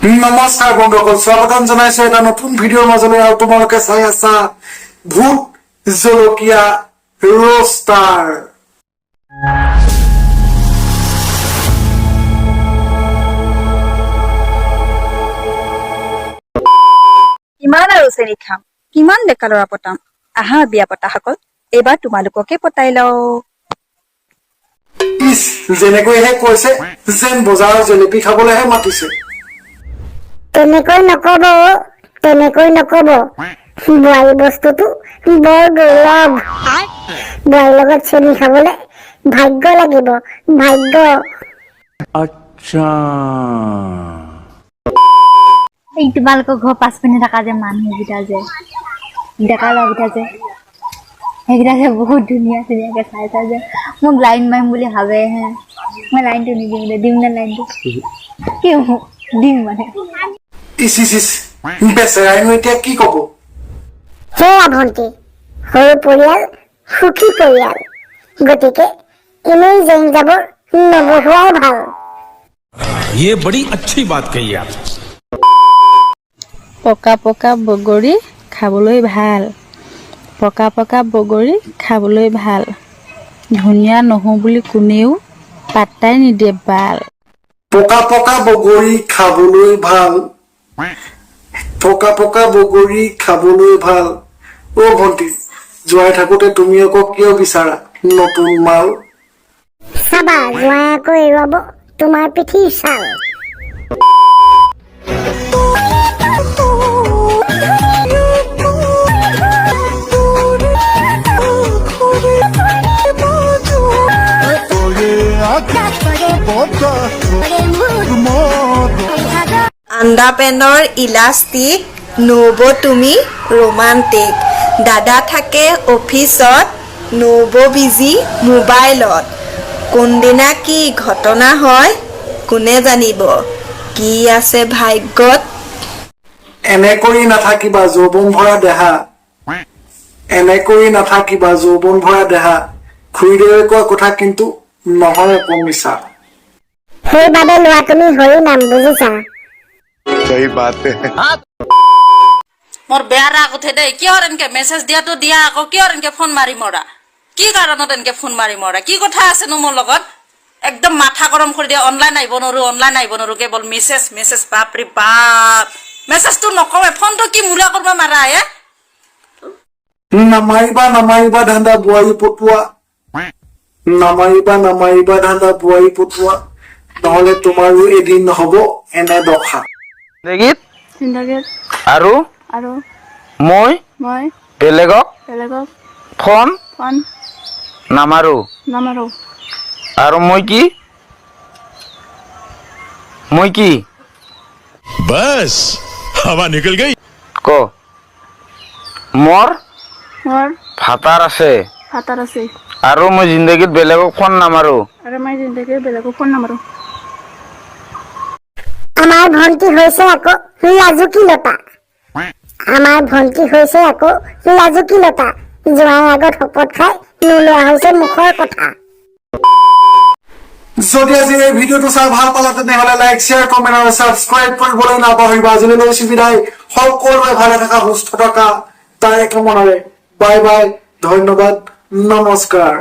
নমস্কাৰ বন্ধুসকল, স্বাগতম জনাইছো এটা নতুন ভিডিঅ'ৰ মাজলৈ। আৰু তোমালোকে চাই আছা ভূত জলকীয়া ৰোষ্টাৰ। কিমান আৰু চেনি খাম, কিমান ডেকা লৰা পতাম। আহা বিয়া পতাসকল, এইবাৰ তোমালোককে পতাই লওঁ। ইচ, যেনেকৈহে কৈছে যেন বজাৰৰ জেলেপি খাবলৈহে মাতিছে। তেনেকৈ নকব, তেনেকৈ নকব। বোৱাৰী বস্তুটো বৰ দুৰ্লভ। বোৱাৰীৰ লগত চেনি খাবলৈ ভাগ্য লাগিব, ভাগ্য। আচ্ছা, এই তোমালোকৰ ঘৰ পাছপিনে থকা যে মানুহকেইটা যে ডেকা ল'ৰাকেইটা যে সেইকেইটা যে বহুত ধুনীয়া ধুনীয়াকৈ চাই চাই যে মোক লাইন মাৰিম বুলি ভাবেহে। মই লাইনটো নিদিম দে, দিম নে লাইনটো? কি দিম মানে ইচ ইচ ইচ, বেচেৰাইনো এতিয়া কি কব। সেয়া ভণ্টি, সৰু পৰিয়াল সুখী পৰিয়াল। গতিকে এনেই জেং জাবৰ নবহুৱাই ভাল। ये बड़ी अच्छी बात कही आप। পকা পকা বগৰী খাবলৈ ভাল, পকা পকা বগৰী খাবলৈ ভাল। ধুনীয়া নহওঁ বুলি কোনেও পাত্তাই নিদিয়ে বাল। পকা পকা বগৰী খাবলৈ ভাল, পকা পকা বগৰী খাবলৈ ভাল। অ ভণ্টি, যোৱাই থাকোতে তুমি আকৌ কিয় বিচাৰা নতুন মাল? চাবা, জোঁৱাই আকৌ এৰুৱাব তোমাৰ পিঠিৰ ছাল। আণ্ডাৰপেনৰ ইলাষ্টিক নব তুমি ৰোমান্টিক। দাদা থাকে অফিচত, নব বিজি মোবাইলত। কোনদিনা কি ঘটনা হয় কোনে জানিব, কি আছে ভাগ্যত। এনে কৰি নাথাকিবা যৌৱন ভৰা দেহা, এনে কৰি নাথাকিবা যৌৱন ভৰা দেহা। খুৰীদেৱে কোৱা কথা কিন্তু নহয় একো মিছা। সেইবাবে লোৱা তুমি হৰি নাম, বুজিছা? মোৰ বেয়া ৰাগ উঠে দেই। কিহৰ এনেকে মেছেজ দিয়াটো দিয়া, আকৌ কিহৰ এনেকে ফোন মাৰি মৰা? কি কাৰণত এনেকে ফোন মাৰি মৰা? কি কথা আছেনো মোৰ লগত? একদম মাথা গৰম কৰি দিয়া। অনলাইন আহিব নোৱাৰো কেৱল মেছেজ মেছেজ। বাপৰে বাপ, মেছেজটো নকওঁৱে, ফোনটো কি মূলা কৰিব মাৰা হে? নামাৰিবা নামাৰিবা ধান্দা বোৱাৰী পঠোৱা, নামাৰিবা নামাৰিবা ধান্দা বোৱাৰী পঠোৱা, নহলে তোমাৰো এদিন নহব এনে দশা। আৰু মই বেলেগক ফোন নামাৰো। আৰু মই কি बस हवा निकल गई। ক মোৰ ফাটাৰ আছে আৰু মই জিন্দগীত বেলেগক ফোন নামাৰো। আমাৰ ভণ্টি হৈছে আকৌ লাজুকী লতা, আমাৰ ভণ্টি হৈছে আকৌ লাজুকী লতা। জোঁৱাই আগত শপত খাই নোলোৱা হৈছে মুখৰ কথা। যদি আজি এই ভিডিঅ'টো চাই ভাল পালা তেনেহলে লাইক, শ্বেয়াৰ, কমেণ্ট আৰু ছাবস্ক্ৰাইব কৰিবলৈ নাপাহৰিবা। আজিলৈ লৈছো বিদায়। সকলোৱে ভালে থাকা, সুস্থ থকা তাৰে কামনাৰে। বাই বাই, ধন্যবাদ, নমস্কাৰ।